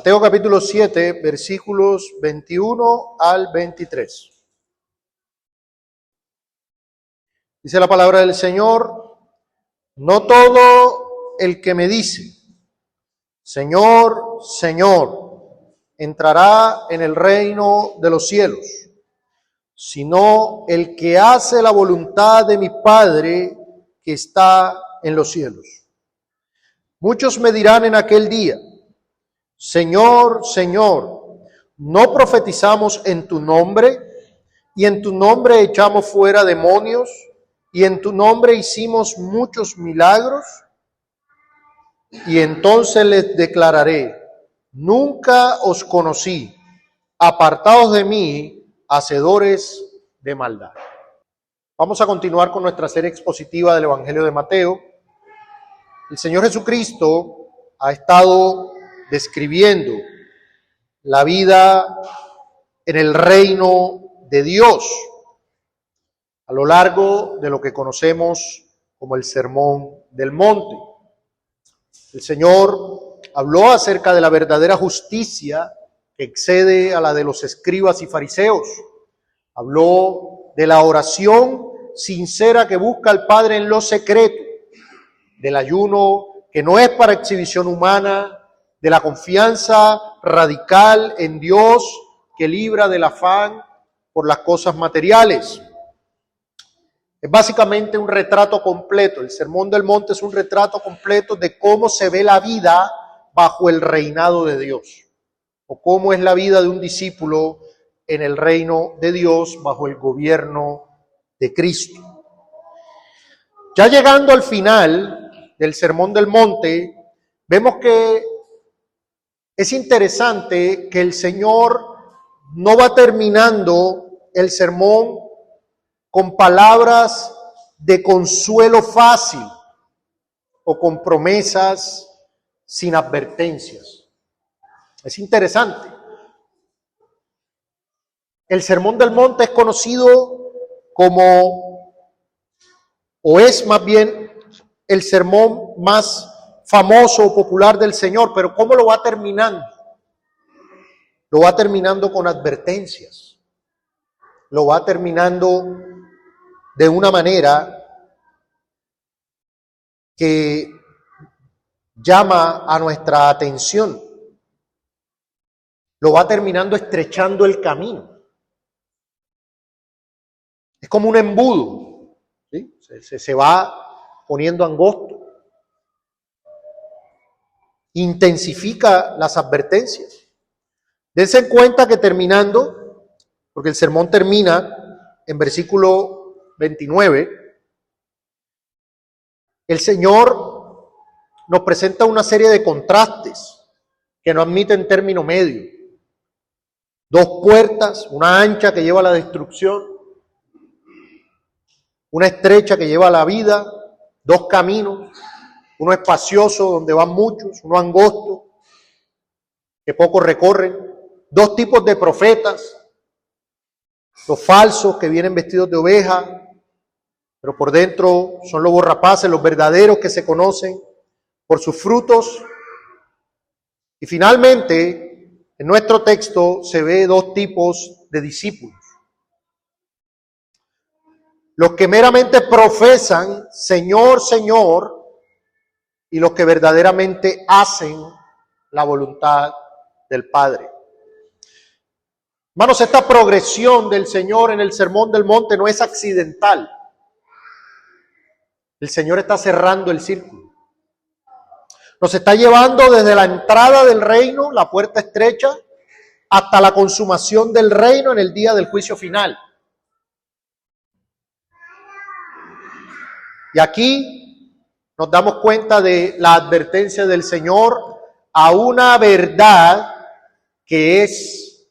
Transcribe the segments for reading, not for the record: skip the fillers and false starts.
Mateo capítulo 7, versículos 21 al 23. Dice la palabra del Señor: no todo el que me dice, Señor, Señor, entrará en el reino de los cielos, sino el que hace la voluntad de mi Padre que está en los cielos. Muchos me dirán en aquel día: Señor, Señor, ¿no profetizamos en tu nombre? Y en tu nombre echamos fuera demonios, y en tu nombre hicimos muchos milagros. Y entonces les declararé: nunca os conocí, apartados de mí, hacedores de maldad. Vamos a continuar con nuestra serie expositiva del Evangelio de Mateo. El Señor Jesucristo ha estado describiendo la vida en el reino de Dios a lo largo de lo que conocemos como el Sermón del Monte. El Señor habló acerca de la verdadera justicia que excede a la de los escribas y fariseos. Habló de la oración sincera que busca al Padre en lo secreto, del ayuno que no es para exhibición humana, de la confianza radical en Dios que libra del afán por las cosas materiales. Es básicamente un retrato completo. El Sermón del Monte es un retrato completo de cómo se ve la vida bajo el reinado de Dios, o cómo es la vida de un discípulo en el reino de Dios bajo el gobierno de Cristo. Ya llegando al final del Sermón del Monte, vemos que es interesante que el Señor no va terminando el sermón con palabras de consuelo fácil o con promesas sin advertencias. Es interesante. El Sermón del Monte es conocido como, o es más bien el sermón más famoso o popular del Señor, pero ¿cómo lo va terminando? Lo va terminando con advertencias. Lo va terminando de una manera que llama a nuestra atención. Lo va terminando estrechando el camino. Es como un embudo, ¿sí? Se va poniendo angosto. Intensifica las advertencias. Dense en cuenta que terminando, porque el sermón termina en versículo 29, el Señor nos presenta una serie de contrastes que no admiten término medio. Dos puertas, una ancha que lleva a la destrucción, una estrecha que lleva a la vida, dos caminos, uno espacioso donde van muchos, uno angosto que pocos recorren, dos tipos de profetas, los falsos que vienen vestidos de oveja, pero por dentro son lobos rapaces, los verdaderos que se conocen por sus frutos. Y finalmente, en nuestro texto se ve dos tipos de discípulos. Los que meramente profesan Señor, Señor, y los que verdaderamente hacen la voluntad del Padre. Hermanos, esta progresión del Señor en el Sermón del Monte no es accidental. El Señor está cerrando el círculo. Nos está llevando desde la entrada del reino, la puerta estrecha, hasta la consumación del reino en el día del juicio final. Y aquí nos damos cuenta de la advertencia del Señor a una verdad que es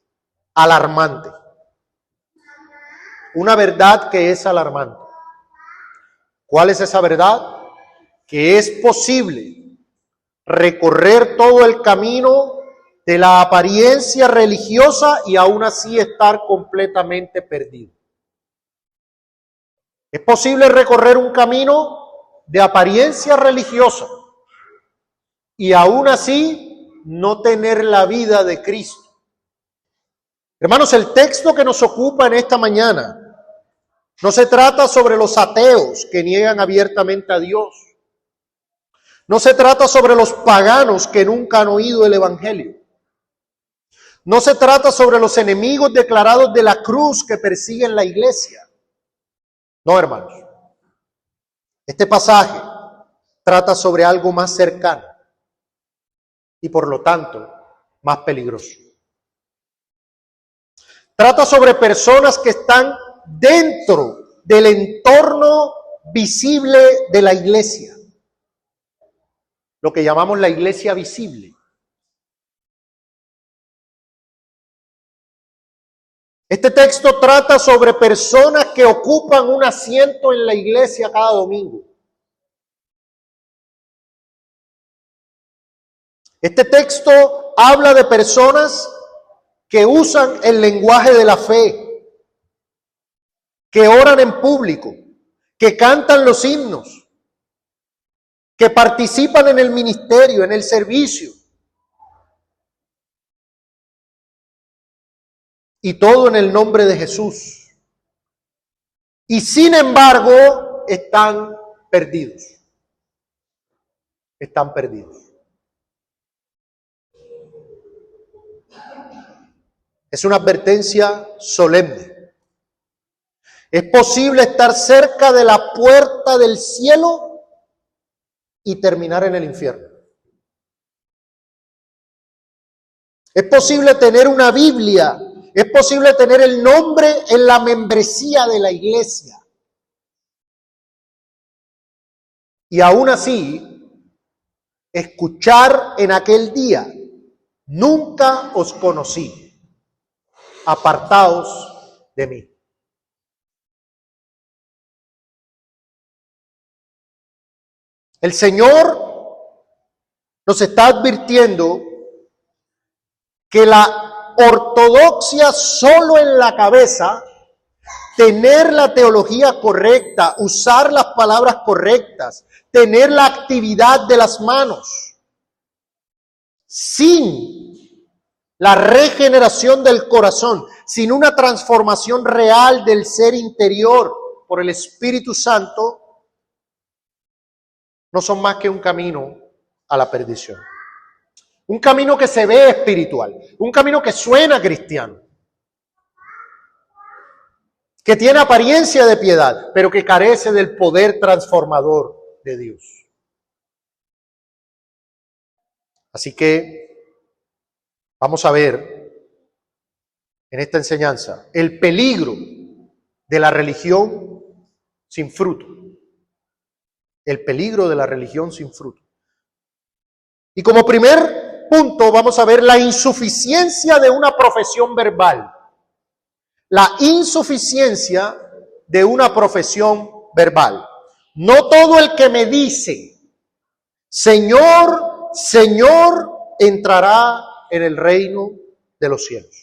alarmante. Una verdad que es alarmante. ¿Cuál es esa verdad? Que es posible recorrer todo el camino de la apariencia religiosa y aún así estar completamente perdido. Es posible recorrer un camino de apariencia religiosa y aún así no tener la vida de Cristo. Hermanos, el texto que nos ocupa en esta mañana no se trata sobre los ateos que niegan abiertamente a Dios. No se trata sobre los paganos que nunca han oído el Evangelio. No se trata sobre los enemigos declarados de la cruz que persiguen la iglesia. No, hermanos. Este pasaje trata sobre algo más cercano y por lo tanto más peligroso. Trata sobre personas que están dentro del entorno visible de la iglesia, lo que llamamos la iglesia visible. Este texto trata sobre personas que ocupan un asiento en la iglesia cada domingo. Este texto habla de personas que usan el lenguaje de la fe, que oran en público, que cantan los himnos, que participan en el ministerio, en el servicio. Y todo en el nombre de Jesús. Y sin embargo, están perdidos. Están perdidos. Es una advertencia solemne. Es posible estar cerca de la puerta del cielo y terminar en el infierno. Es posible tener una Biblia. Es posible tener el nombre en la membresía de la iglesia. Y aún así, escuchar en aquel día, nunca os conocí, apartaos de mí. El Señor nos está advirtiendo que la ortodoxia solo en la cabeza, tener la teología correcta, usar las palabras correctas, tener la actividad de las manos, sin la regeneración del corazón, sin una transformación real del ser interior por el Espíritu Santo, no son más que un camino a la perdición. Un camino que se ve espiritual, un camino que suena cristiano, que tiene apariencia de piedad, pero que carece del poder transformador de Dios. Así que vamos a ver en esta enseñanza el peligro de la religión sin fruto. El peligro de la religión sin fruto. Y como primer punto vamos a ver la insuficiencia de una profesión verbal. La insuficiencia de una profesión verbal. No todo el que me dice, Señor, Señor, entrará en el reino de los cielos.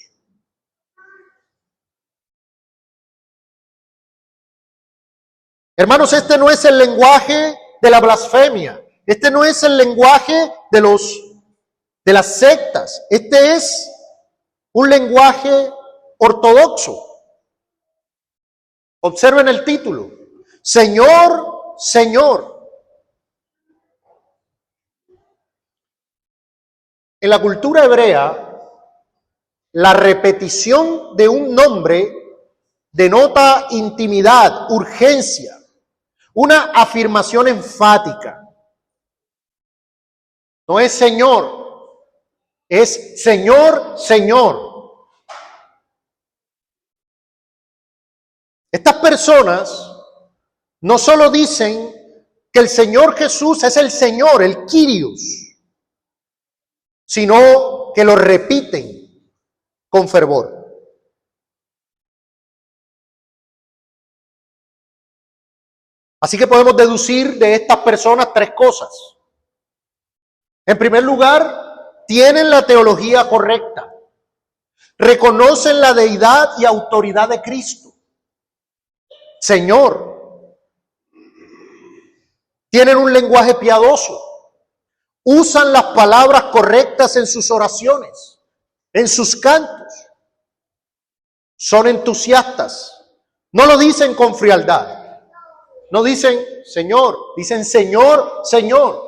Hermanos, este no es el lenguaje de la blasfemia. Este no es el lenguaje de las sectas. Este es un lenguaje ortodoxo. Observen el título. Señor, Señor. En la cultura hebrea, la repetición de un nombre denota intimidad, urgencia, una afirmación enfática. No es Señor, es Señor, Señor. Estas personas no solo dicen que el Señor Jesús es el Señor, el Kyrios, sino que lo repiten con fervor. Así que podemos deducir de estas personas tres cosas. En primer lugar, tienen la teología correcta. Reconocen la deidad y autoridad de Cristo. Señor. Tienen un lenguaje piadoso. usan las palabras correctas en sus oraciones, en sus cantos. Son entusiastas. No lo dicen con frialdad. No dicen Señor, dicen Señor, Señor.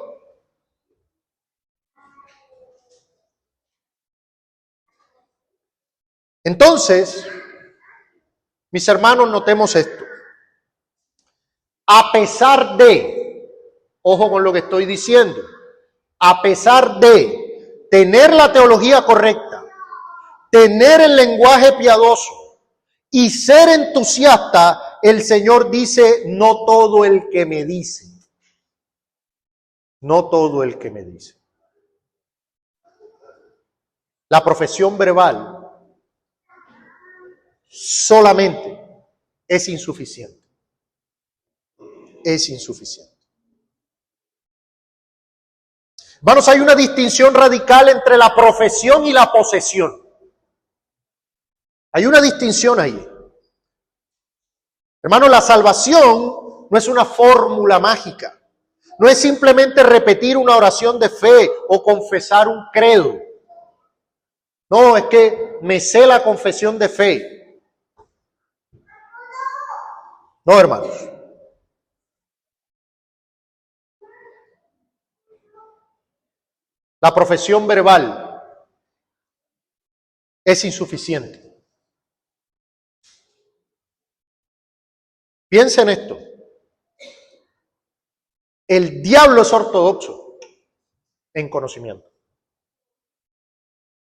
Entonces, mis hermanos, notemos esto. A pesar de, ojo con lo que estoy diciendo, a pesar de tener la teología correcta, tener el lenguaje piadoso y ser entusiasta, el Señor dice, no todo el que me dice. No todo el que me dice. La profesión verbal solamente es insuficiente. Es insuficiente. Hermanos, hay una distinción radical entre la profesión y la posesión. Hay una distinción ahí. Hermanos, la salvación no es una fórmula mágica. No es simplemente repetir una oración de fe o confesar un credo. No, es que me sé la confesión de fe. No, hermanos. La profesión verbal es insuficiente. Piensa en esto. El diablo es ortodoxo en conocimiento.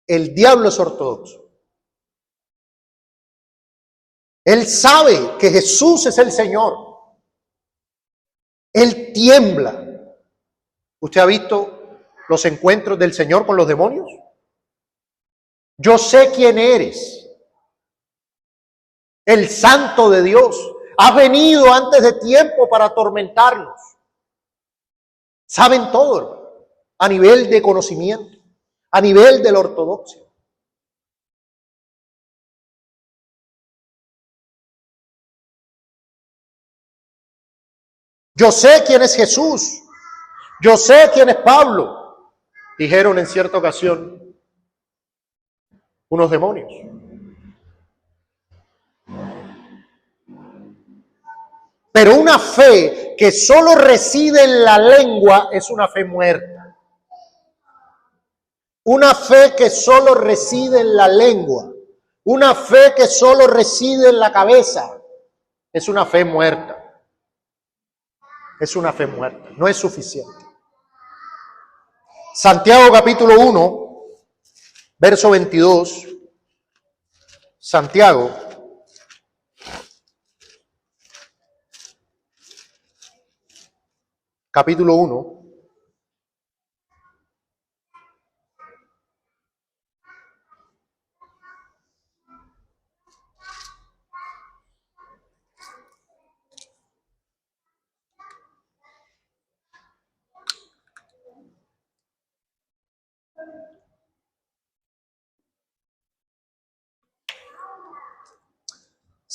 El diablo es ortodoxo. Él sabe que Jesús es el Señor. Él tiembla. ¿Usted ha visto los encuentros del Señor con los demonios? Yo sé quién eres. El Santo de Dios. Has venido antes de tiempo para atormentarnos. Saben todo, hermano, a nivel de conocimiento, a nivel de la ortodoxia. Yo sé quién es Jesús. Yo sé quién es Pablo. Dijeron en cierta ocasión unos demonios. Pero una fe que solo reside en la lengua es una fe muerta. Una fe que solo reside en la lengua, una fe que solo reside en la cabeza, es una fe muerta. Es una fe muerta, no es suficiente. Santiago capítulo 1, verso 22. Santiago capítulo 1.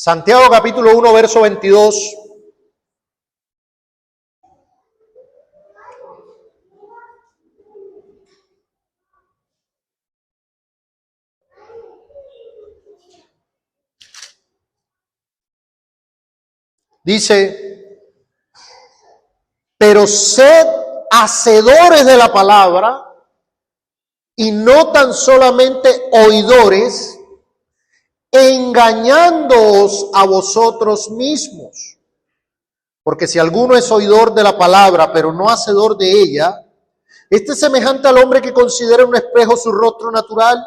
Santiago capítulo 1, verso 22. Dice, pero sed hacedores de la palabra y no tan solamente oidores, engañándoos a vosotros mismos. Porque si alguno es oidor de la palabra, pero no hacedor de ella, este es semejante al hombre que considera en un espejo su rostro natural,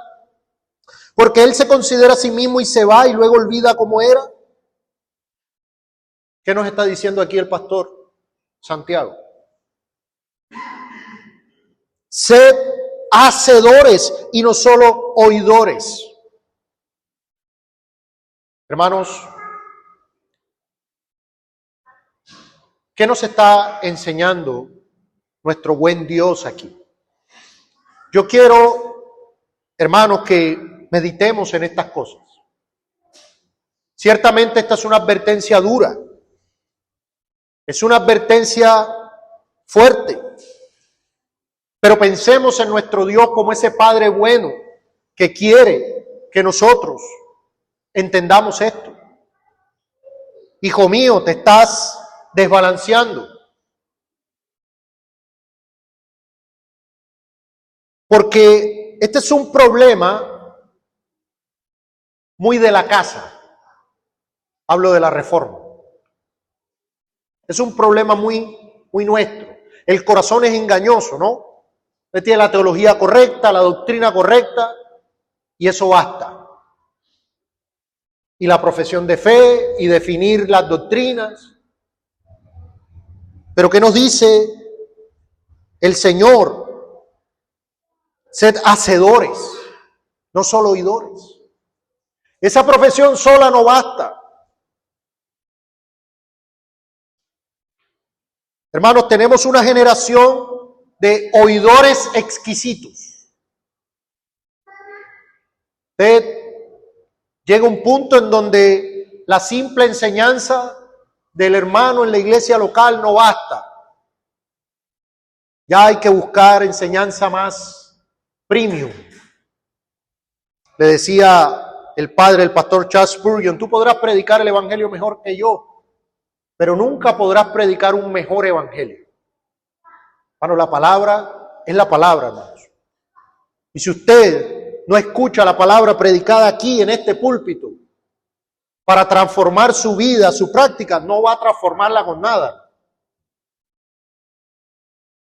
porque él se considera a sí mismo y se va y luego olvida cómo era. ¿Qué nos está diciendo aquí el pastor Santiago? Sed hacedores y no solo oidores. Hermanos, ¿qué nos está enseñando nuestro buen Dios aquí? Yo quiero, hermanos, que meditemos en estas cosas. Ciertamente esta es una advertencia dura. Es una advertencia fuerte. Pero pensemos en nuestro Dios como ese Padre bueno que quiere que nosotros entendamos esto. Hijo mío, te estás desbalanceando. Porque este es un problema muy de la casa. Hablo de la reforma. Es un problema muy nuestro. El corazón es engañoso, ¿no? Usted tiene la teología correcta, la doctrina correcta, y eso basta. Y la profesión de fe y definir las doctrinas. Pero ¿qué nos dice el Señor? Sed hacedores, no solo oidores. Esa profesión sola no basta. Hermanos, tenemos una generación de oidores exquisitos. Usted llega a un punto en donde la simple enseñanza del hermano en la iglesia local no basta. Ya hay que buscar enseñanza más premium. Le decía el pastor Charles Spurgeon, tú podrás predicar el evangelio mejor que yo, pero nunca podrás predicar un mejor evangelio. Bueno, la palabra es la palabra, hermanos. Y si usted no escucha la palabra predicada aquí en este púlpito para transformar su vida, su práctica, no va a transformarla con nada.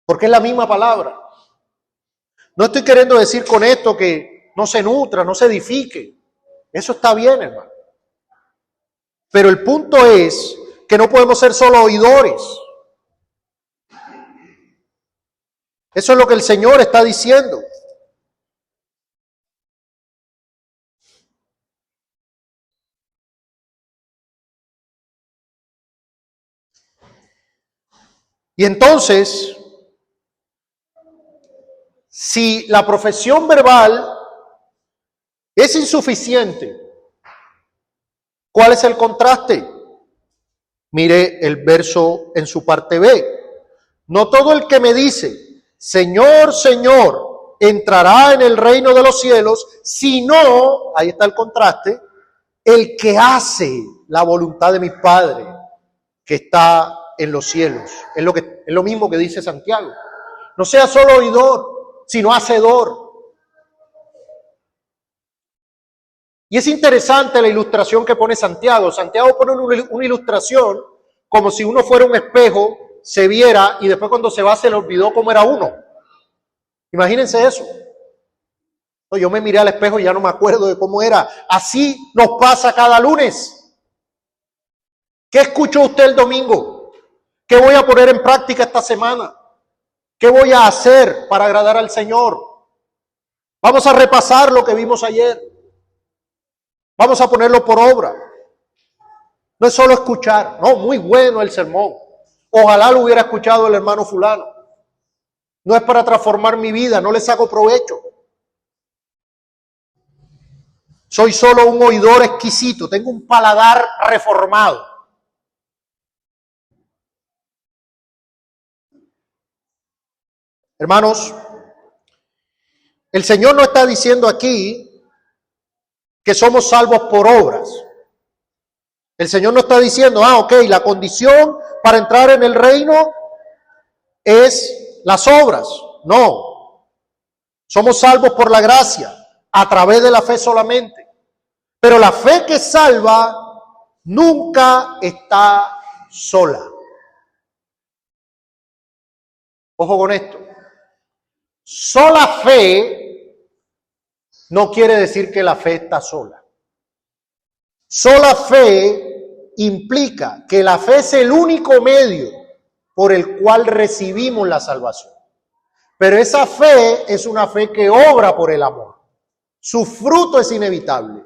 Porque es la misma palabra. No estoy queriendo decir con esto que no se nutra, no se edifique. Eso está bien, hermano. Pero el punto es que no podemos ser solo oidores. Eso es lo que el Señor está diciendo. Y entonces, si la profesión verbal es insuficiente, ¿cuál es el contraste? Mire el verso en su parte B. No todo el que me dice, Señor, Señor, entrará en el reino de los cielos, sino, ahí está el contraste, el que hace la voluntad de mi Padre que está en los cielos. Es lo mismo que dice Santiago. No sea solo oidor, sino hacedor. Y es interesante la ilustración que pone Santiago. Santiago pone una ilustración como si uno fuera un espejo, se viera y después cuando se va se le olvidó cómo era uno. Imagínense eso. Yo me miré al espejo y ya no me acuerdo de cómo era. Así nos pasa cada lunes. ¿Qué escuchó usted el domingo? ¿Qué voy a poner en práctica esta semana? ¿Qué voy a hacer para agradar al Señor? Vamos a repasar lo que vimos ayer. Vamos a ponerlo por obra. No es solo escuchar. No, muy bueno el sermón. Ojalá lo hubiera escuchado el hermano fulano. No es para transformar mi vida, no le saco provecho. Soy solo un oidor exquisito, tengo un paladar reformado. Hermanos, el Señor no está diciendo aquí que somos salvos por obras. El Señor no está diciendo, ok, la condición para entrar en el reino es las obras. No, somos salvos por la gracia, a través de la fe solamente. Pero la fe que salva nunca está sola. Ojo con esto. Sola fe no quiere decir que la fe está sola. Sola fe implica que la fe es el único medio por el cual recibimos la salvación. Pero esa fe es una fe que obra por el amor. Su fruto es inevitable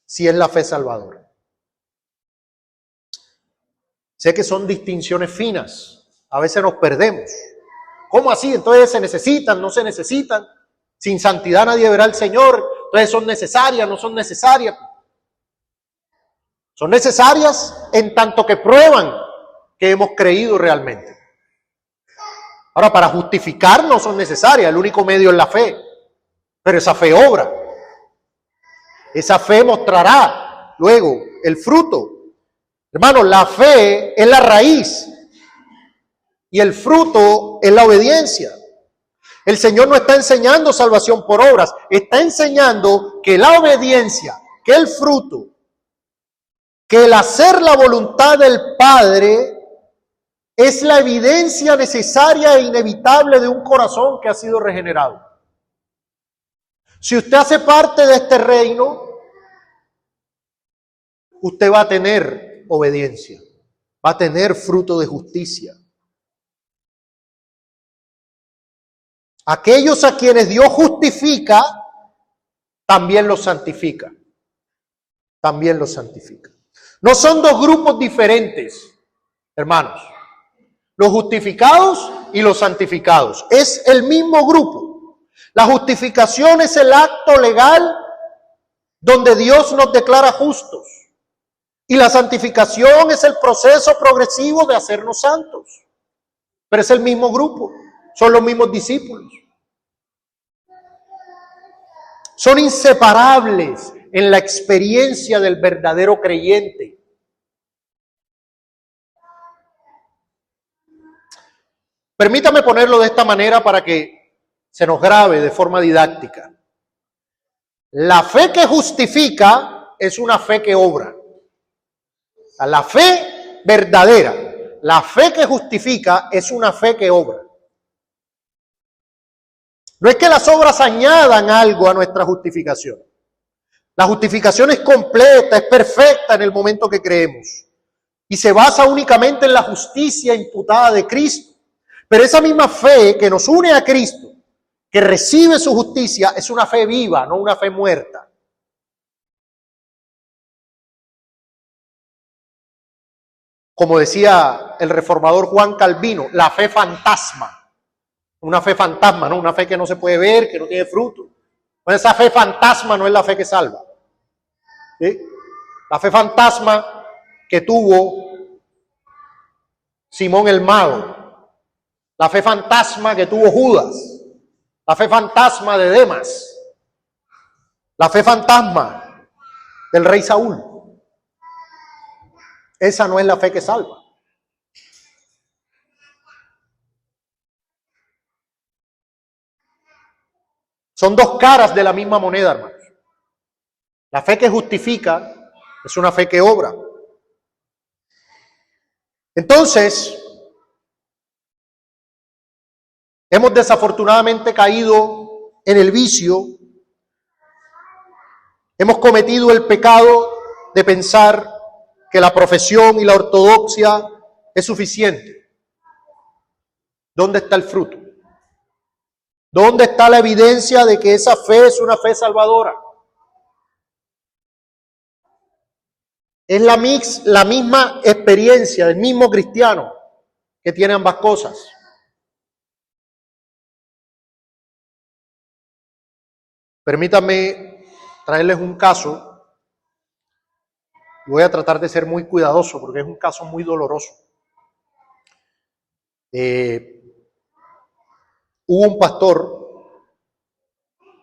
si es la fe salvadora. Sé que son distinciones finas. A veces nos perdemos. ¿Cómo así? Entonces se necesitan, no se necesitan. Sin santidad nadie verá al Señor. Entonces son necesarias, no son necesarias. Son necesarias en tanto que prueban que hemos creído realmente. Ahora, para justificar no son necesarias, el único medio es la fe, pero esa fe obra. Esa fe mostrará luego el fruto. Hermanos, la fe es la raíz y el fruto es la obediencia. El Señor no está enseñando salvación por obras, está enseñando que la obediencia, que el fruto, que el hacer la voluntad del Padre es la evidencia necesaria e inevitable de un corazón que ha sido regenerado. Si usted hace parte de este reino, usted va a tener obediencia, va a tener fruto de justicia. Aquellos a quienes Dios justifica, también los santifica. También los santifica. No son dos grupos diferentes, hermanos. Los justificados y los santificados. Es el mismo grupo. La justificación es el acto legal donde Dios nos declara justos. Y la santificación es el proceso progresivo de hacernos santos. Pero es el mismo grupo. Son los mismos discípulos. Son inseparables en la experiencia del verdadero creyente. Permítame ponerlo de esta manera para que se nos grabe de forma didáctica. La fe que justifica es una fe que obra. La fe verdadera, la fe que justifica es una fe que obra. No es que las obras añadan algo a nuestra justificación. La justificación es completa, es perfecta en el momento que creemos. Y se basa únicamente en la justicia imputada de Cristo. Pero esa misma fe que nos une a Cristo, que recibe su justicia, es una fe viva, no una fe muerta. Como decía el reformador Juan Calvino, la fe fantasma. Una fe fantasma, ¿no? Una fe que no se puede ver, que no tiene fruto. Pues esa fe fantasma no es la fe que salva. ¿Sí? La fe fantasma que tuvo Simón el Mago. La fe fantasma que tuvo Judas. La fe fantasma de Demas. La fe fantasma del rey Saúl. Esa no es la fe que salva. Son dos caras de la misma moneda, hermanos. La fe que justifica es una fe que obra. Entonces, hemos desafortunadamente caído en el vicio, hemos cometido el pecado de pensar que la profesión y la ortodoxia es suficiente. ¿Dónde está el fruto? ¿Dónde está la evidencia de que esa fe es una fe salvadora? Es la misma experiencia del mismo cristiano que tiene ambas cosas. Permítanme traerles un caso. Voy a tratar de ser muy cuidadoso porque es un caso muy doloroso. Hubo un pastor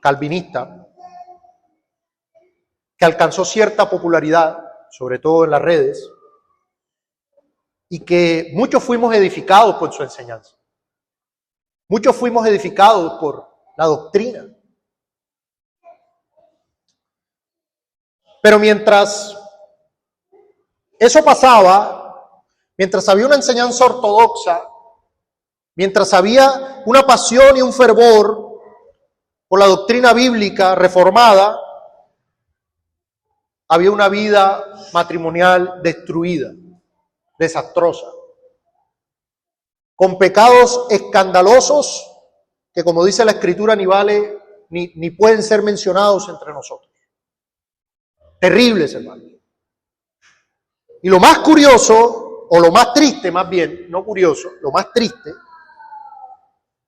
calvinista que alcanzó cierta popularidad, sobre todo en las redes, y que muchos fuimos edificados por su enseñanza. Muchos fuimos edificados por la doctrina. Pero mientras eso pasaba, mientras había una enseñanza ortodoxa, mientras había una pasión y un fervor por la doctrina bíblica reformada, había una vida matrimonial destruida, desastrosa, con pecados escandalosos que, como dice la Escritura, ni pueden ser mencionados entre nosotros. Terribles, hermano. Y lo más curioso, o lo más triste más bien, no curioso, lo más triste,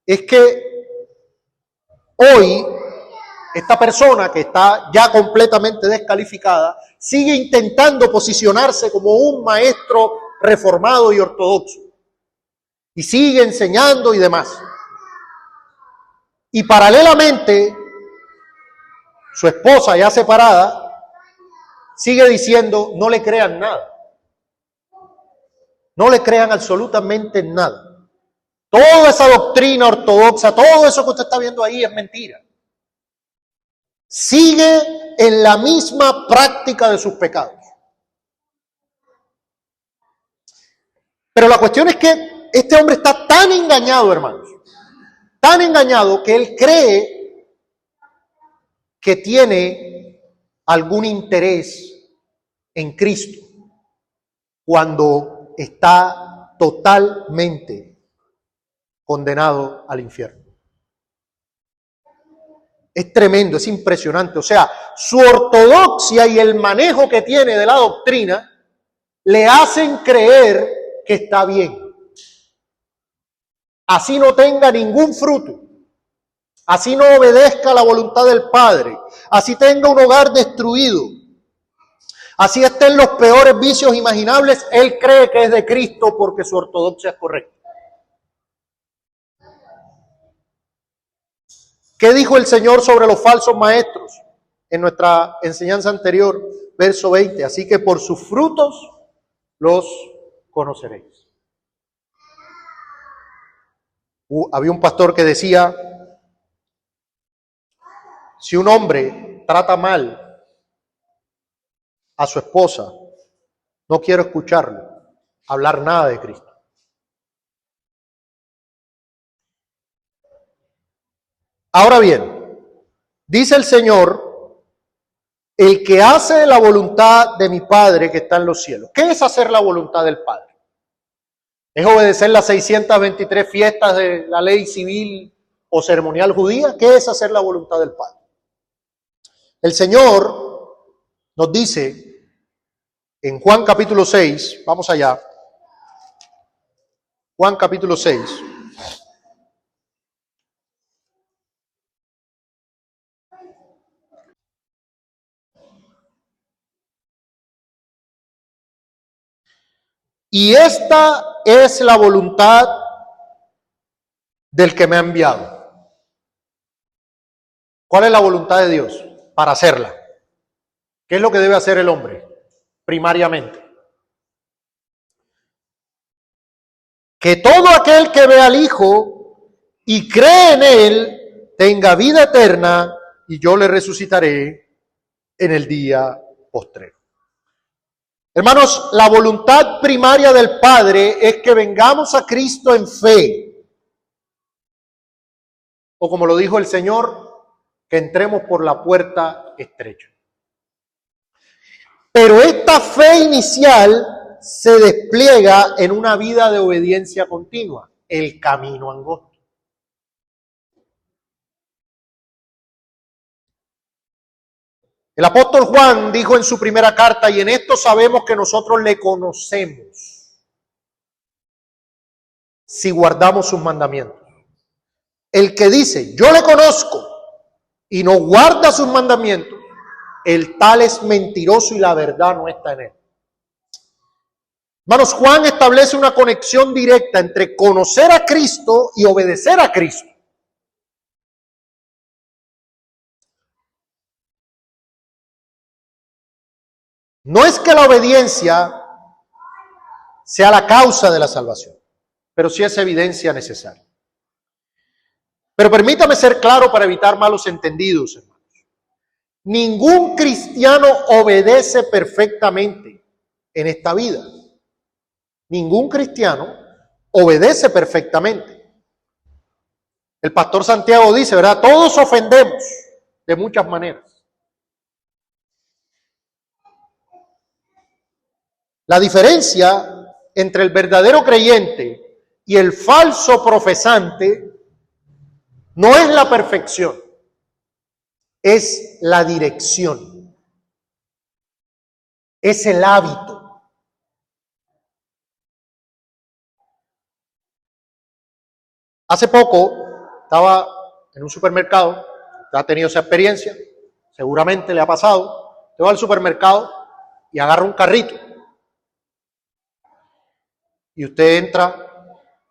es que hoy esta persona que está ya completamente descalificada sigue intentando posicionarse como un maestro reformado y ortodoxo. y sigue enseñando y demás. Y paralelamente, su esposa ya separada sigue diciendo, no le crean nada. No le crean absolutamente nada. Toda esa doctrina ortodoxa, todo eso que usted está viendo ahí es mentira. Sigue en la misma práctica de sus pecados. Pero la cuestión es que este hombre está tan engañado, hermanos, tan engañado que él cree que tiene algún interés en Cristo cuando está totalmente condenado al infierno. Es tremendo, es impresionante. O sea, su ortodoxia y el manejo que tiene de la doctrina le hacen creer que está bien. Así no tenga ningún fruto, así no obedezca la voluntad del Padre, así tenga un hogar destruido, así esté en los peores vicios imaginables, él cree que es de Cristo porque su ortodoxia es correcta. ¿Qué dijo el Señor sobre los falsos maestros? En nuestra enseñanza anterior, verso 20. Así que por sus frutos los conoceréis. Había un pastor que decía, si un hombre trata mal a su esposa, no quiero escucharlo hablar nada de Cristo. Ahora bien, dice el Señor, el que hace la voluntad de mi Padre que está en los cielos. ¿Qué es hacer la voluntad del Padre? ¿Es obedecer las 623 fiestas de la ley civil o ceremonial judía? ¿Qué es hacer la voluntad del Padre? El Señor nos dice en Juan capítulo 6, vamos allá, Juan capítulo 6. Y esta es la voluntad del que me ha enviado. ¿Cuál es la voluntad de Dios? Para hacerla. ¿Qué es lo que debe hacer el hombre? Primariamente. Que todo aquel que ve al Hijo y cree en Él tenga vida eterna y yo le resucitaré en el día postrero. Hermanos, la voluntad primaria del Padre es que vengamos a Cristo en fe. O como lo dijo el Señor, que entremos por la puerta estrecha. Pero esta fe inicial se despliega en una vida de obediencia continua, el camino angosto. El apóstol Juan dijo en su primera carta, y en esto sabemos que nosotros le conocemos, si guardamos sus mandamientos. El que dice, yo le conozco, y no guarda sus mandamientos, el tal es mentiroso y la verdad no está en él. Hermanos, Juan establece una conexión directa entre conocer a Cristo y obedecer a Cristo. No es que la obediencia sea la causa de la salvación, pero sí es evidencia necesaria. Pero permítame ser claro para evitar malos entendidos, hermanos. Ningún cristiano obedece perfectamente en esta vida. Ningún cristiano obedece perfectamente. El pastor Santiago dice, ¿verdad? Todos ofendemos de muchas maneras. La diferencia entre el verdadero creyente y el falso profesante no es la perfección, es la dirección, es el hábito. Hace poco estaba en un supermercado, usted ha tenido esa experiencia, seguramente le ha pasado, usted va al supermercado y agarra un carrito. Y usted entra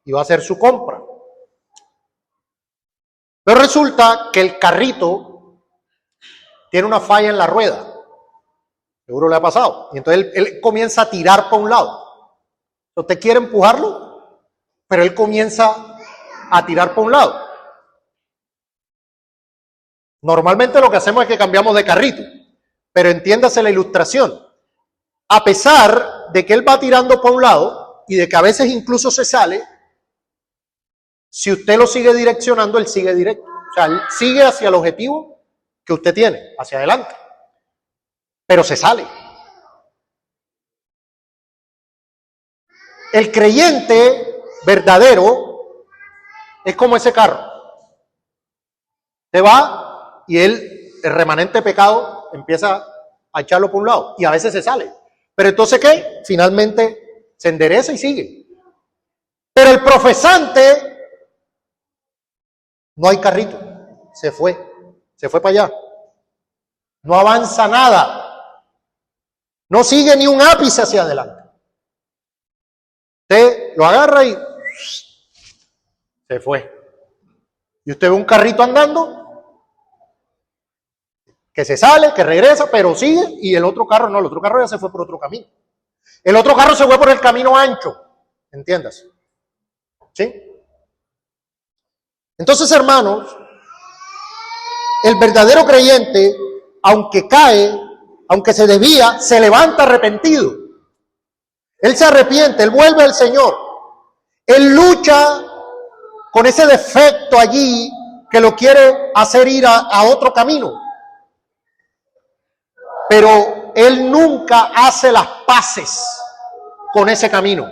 y va a hacer su compra. Pero resulta que el carrito tiene una falla en la rueda. Seguro le ha pasado. Y entonces él comienza a tirar para un lado. Usted quiere empujarlo, pero él comienza a tirar para un lado. Normalmente lo que hacemos es que cambiamos de carrito, pero entiéndase la ilustración. A pesar de que él va tirando para un lado y de que a veces incluso se sale, si usted lo sigue direccionando, él sigue directo. O sea, él sigue hacia el objetivo que usted tiene, hacia adelante. Pero se sale. El creyente verdadero es como ese carro. Te va y el remanente pecado empieza a echarlo por un lado y a veces se sale. Pero entonces, ¿qué? Finalmente se endereza y sigue. Pero el profesante, no hay carrito, se fue para allá. No avanza nada. No sigue ni un ápice hacia adelante. Usted lo agarra y se fue. Y usted ve un carrito andando, que se sale, que regresa, pero sigue, y el otro carro no, el otro carro ya se fue por otro camino. El otro carro se fue por el camino ancho, ¿entiendas? ¿Sí? Entonces, hermanos, el verdadero creyente, aunque cae, aunque se desvía, se levanta arrepentido. Él se arrepiente, él vuelve al Señor. Él lucha con ese defecto allí que lo quiere hacer ir a otro camino. Pero él nunca hace las paces con ese camino.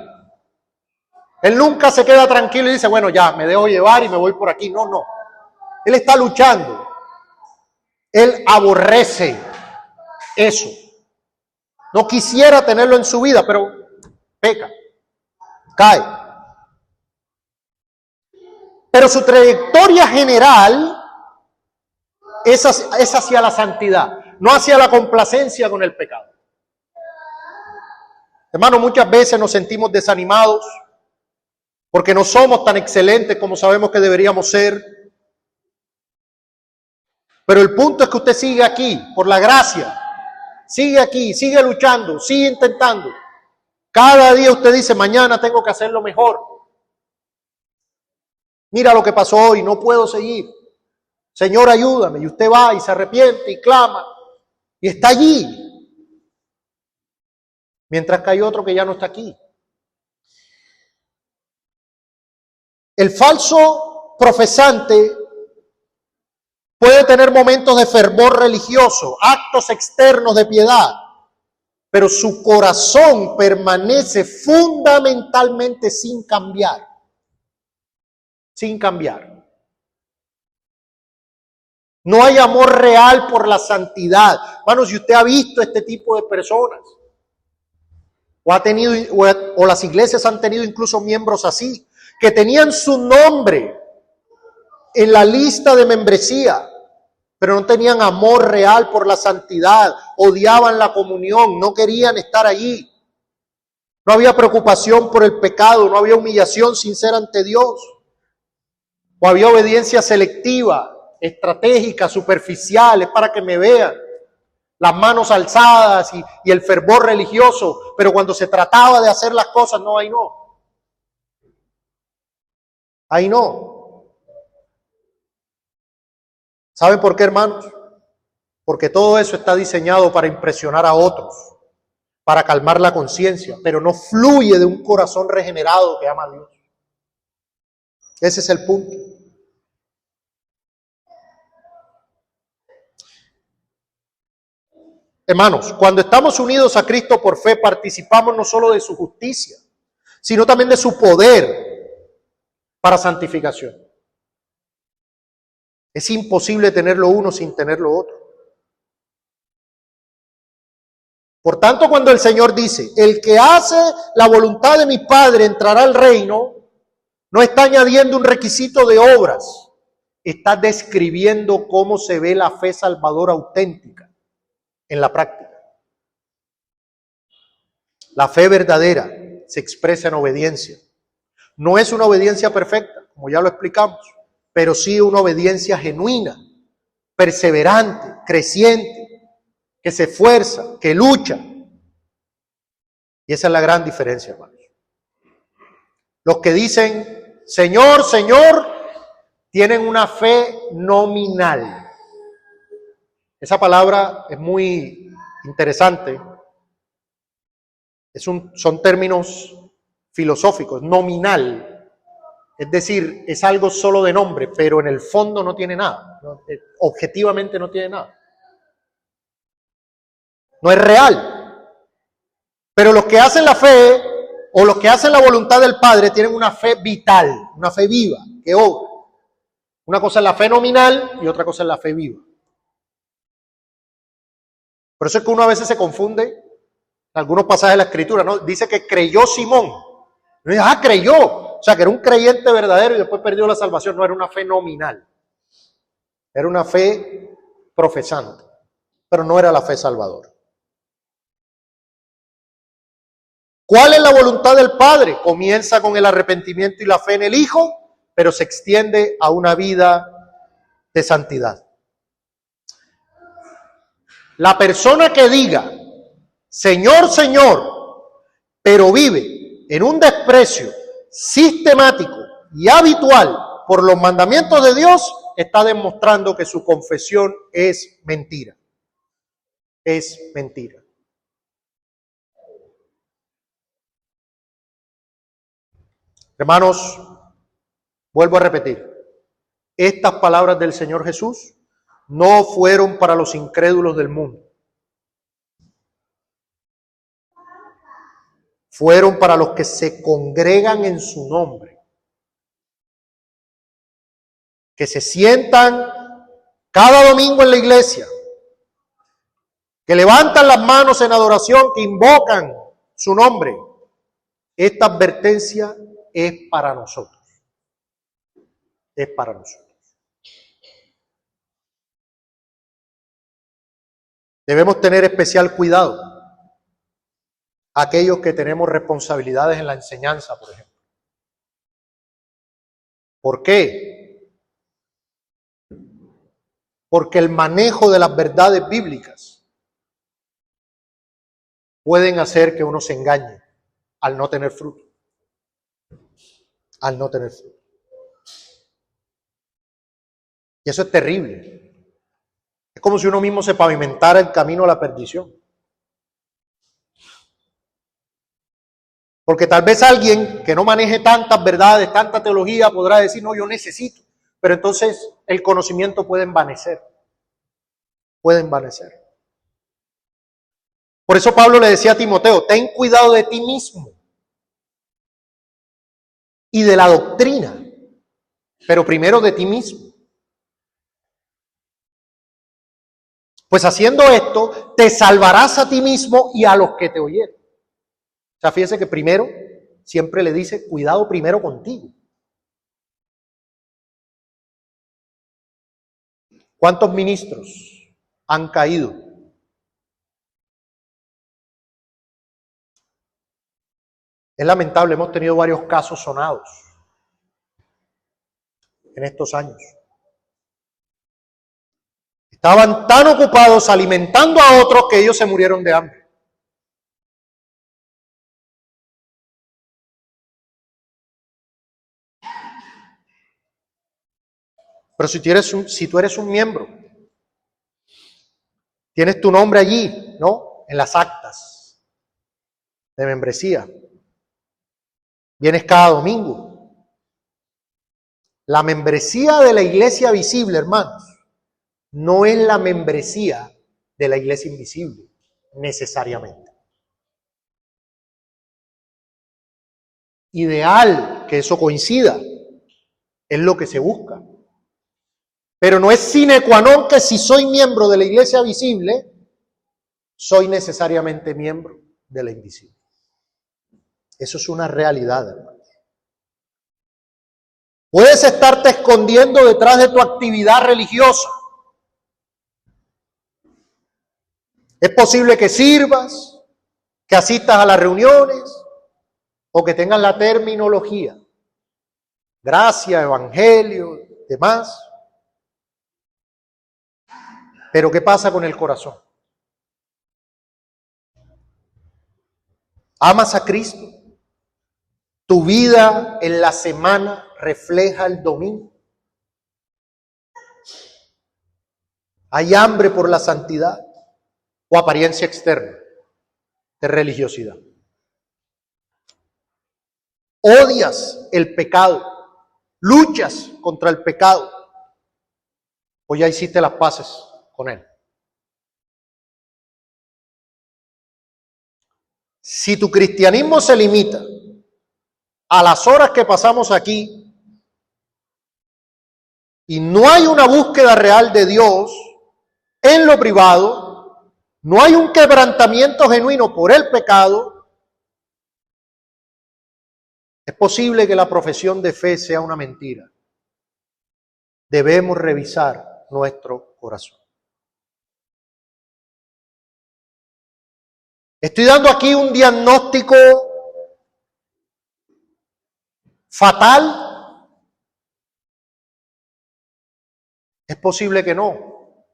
Él nunca se queda tranquilo y dice, bueno, ya, me dejo llevar y me voy por aquí. No, no. Él está luchando. Él aborrece eso. No quisiera tenerlo en su vida, pero peca, cae. Pero su trayectoria general es hacia la santidad, no hacia la complacencia con el pecado. Hermano, muchas veces nos sentimos desanimados porque no somos tan excelentes como sabemos que deberíamos ser. Pero el punto es que usted sigue aquí, por la gracia. Sigue aquí, sigue luchando, sigue intentando. Cada día usted dice, mañana tengo que hacerlo mejor. Mira lo que pasó hoy, no puedo seguir. Señor, ayúdame. Y usted va y se arrepiente y clama. Y está allí. Mientras que hay otro que ya no está aquí. El falso profesante puede tener momentos de fervor religioso, actos externos de piedad, pero su corazón permanece fundamentalmente sin cambiar. Sin cambiar. No hay amor real por la santidad. Hermano, si usted ha visto este tipo de personas, o ha tenido, o las iglesias han tenido incluso miembros así, que tenían su nombre en la lista de membresía, pero no tenían amor real por la santidad, odiaban la comunión, no querían estar allí. No había preocupación por el pecado, no había humillación sincera ante Dios. O había obediencia selectiva, estratégica, superficial, es para que me vean. Las manos alzadas y el fervor religioso, pero cuando se trataba de hacer las cosas, no, ahí no. Ahí no. ¿Saben por qué, hermanos? Porque todo eso está diseñado para impresionar a otros, para calmar la conciencia, pero no fluye de un corazón regenerado que ama a Dios. Ese es el punto. Hermanos, cuando estamos unidos a Cristo por fe, participamos no solo de su justicia, sino también de su poder para santificación. Es imposible tener lo uno sin tener lo otro. Por tanto, cuando el Señor dice, el que hace la voluntad de mi Padre entrará al reino, no está añadiendo un requisito de obras, está describiendo cómo se ve la fe salvadora auténtica en la práctica. La fe verdadera se expresa en obediencia. No es una obediencia perfecta, como ya lo explicamos, pero sí una obediencia genuina, perseverante, creciente, que se esfuerza, que lucha. Y esa es la gran diferencia, hermanos. Los que dicen, Señor, Señor, tienen una fe nominal. Esa palabra es muy interesante. Son términos filosóficos, nominal. Es decir, es algo solo de nombre, pero en el fondo no tiene nada. Objetivamente no tiene nada. No es real. Pero los que hacen la fe o los que hacen la voluntad del Padre tienen una fe vital, una fe viva, que obra. Una cosa es la fe nominal y otra cosa es la fe viva. Por eso es que uno a veces se confunde en algunos pasajes de la Escritura, ¿no? Dice que creyó Simón. Uno dice, creyó. O sea, que era un creyente verdadero y después perdió la salvación. No era una fe nominal. Era una fe profesante. Pero no era la fe salvadora. ¿Cuál es la voluntad del Padre? Comienza con el arrepentimiento y la fe en el Hijo, pero se extiende a una vida de santidad. La persona que diga, Señor, Señor, pero vive en un desprecio sistemático y habitual por los mandamientos de Dios, está demostrando que su confesión es mentira. Es mentira. Hermanos, vuelvo a repetir, estas palabras del Señor Jesús no fueron para los incrédulos del mundo. Fueron para los que se congregan en su nombre. Que se sientan cada domingo en la iglesia. Que levantan las manos en adoración, que invocan su nombre. Esta advertencia es para nosotros. Es para nosotros. Debemos tener especial cuidado. Aquellos que tenemos responsabilidades en la enseñanza, por ejemplo. ¿Por qué? Porque el manejo de las verdades bíblicas pueden hacer que uno se engañe al no tener fruto. Al no tener fruto. Y eso es terrible. Es como si uno mismo se pavimentara el camino a la perdición. Porque tal vez alguien que no maneje tantas verdades, tanta teología, podrá decir, no, yo necesito. Pero entonces el conocimiento puede envanecer. Puede envanecer. Por eso Pablo le decía a Timoteo, ten cuidado de ti mismo y de la doctrina, pero primero de ti mismo. Pues haciendo esto, te salvarás a ti mismo y a los que te oyeron. O sea, fíjese que primero, siempre le dice, cuidado primero contigo. ¿Cuántos ministros han caído? Es lamentable, hemos tenido varios casos sonados en estos años. Estaban tan ocupados alimentando a otros que ellos se murieron de hambre. Pero si tú eres un miembro, tienes tu nombre allí, ¿no? En las actas de membresía. Vienes cada domingo. La membresía de la iglesia visible, hermanos, no es la membresía de la iglesia invisible, necesariamente. Ideal que eso coincida, es lo que se busca. Pero no es sine qua non que si soy miembro de la iglesia visible, soy necesariamente miembro de la invisible. Eso es una realidad, hermanos. Puedes estarte escondiendo detrás de tu actividad religiosa. Es posible que sirvas, que asistas a las reuniones o que tengas la terminología gracia, evangelio, demás. Pero ¿qué pasa con el corazón? ¿Amas a Cristo? ¿Tu vida en la semana refleja el domingo? ¿Hay hambre por la santidad o apariencia externa de religiosidad? ¿Odias el pecado? ¿Luchas contra el pecado? ¿O ya hiciste las paces con él? Si tu cristianismo se limita a las horas que pasamos aquí y no hay una búsqueda real de Dios en lo privado, no hay un quebrantamiento genuino por el pecado, es posible que la profesión de fe sea una mentira. Debemos revisar nuestro corazón. Estoy dando aquí un diagnóstico fatal. Es posible que no.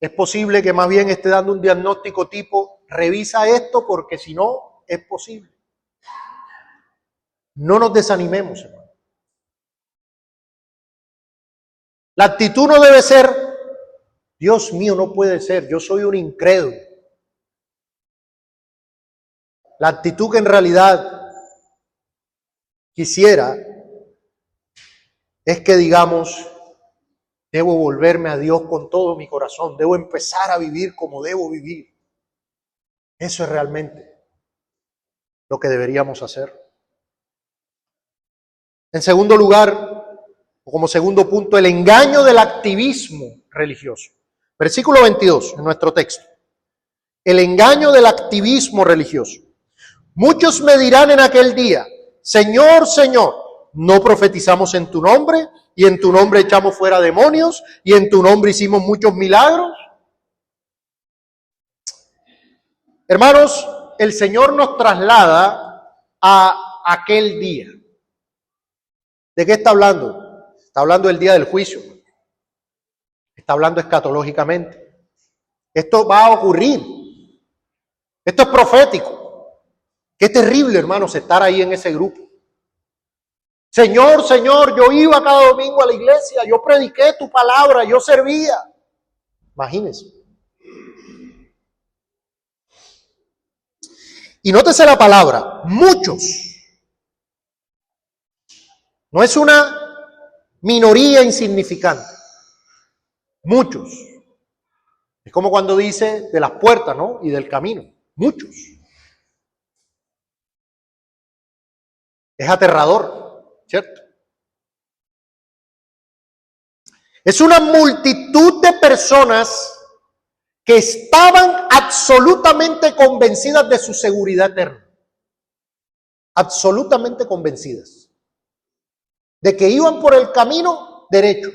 Es posible que más bien esté dando un diagnóstico tipo, revisa esto porque si no, es posible. No nos desanimemos, hermano. La actitud no debe ser, Dios mío, no puede ser, yo soy un incrédulo. La actitud que en realidad quisiera es que digamos, debo volverme a Dios con todo mi corazón, debo empezar a vivir como debo vivir. Eso es realmente lo que deberíamos hacer. En segundo lugar, o como segundo punto, el engaño del activismo religioso. Versículo 22 en nuestro texto. El engaño del activismo religioso. Muchos me dirán en aquel día, Señor, Señor, ¿no profetizamos en tu nombre? ¿Y en tu nombre echamos fuera demonios? ¿Y en tu nombre hicimos muchos milagros? Hermanos, el Señor nos traslada a aquel día. ¿De qué está hablando? Está hablando del día del juicio. Está hablando escatológicamente. Esto va a ocurrir. Esto es profético. Qué terrible, hermanos, estar ahí en ese grupo. Señor, Señor, yo iba cada domingo a la iglesia, yo prediqué tu palabra, yo servía. Imagínense. Y nótese la palabra, muchos. No es una minoría insignificante. Muchos. Es como cuando dice de las puertas, ¿no? Y del camino. Muchos. Es aterrador, ¿cierto? Es una multitud de personas que estaban absolutamente convencidas de su seguridad eterna. Absolutamente convencidas. De que iban por el camino derecho.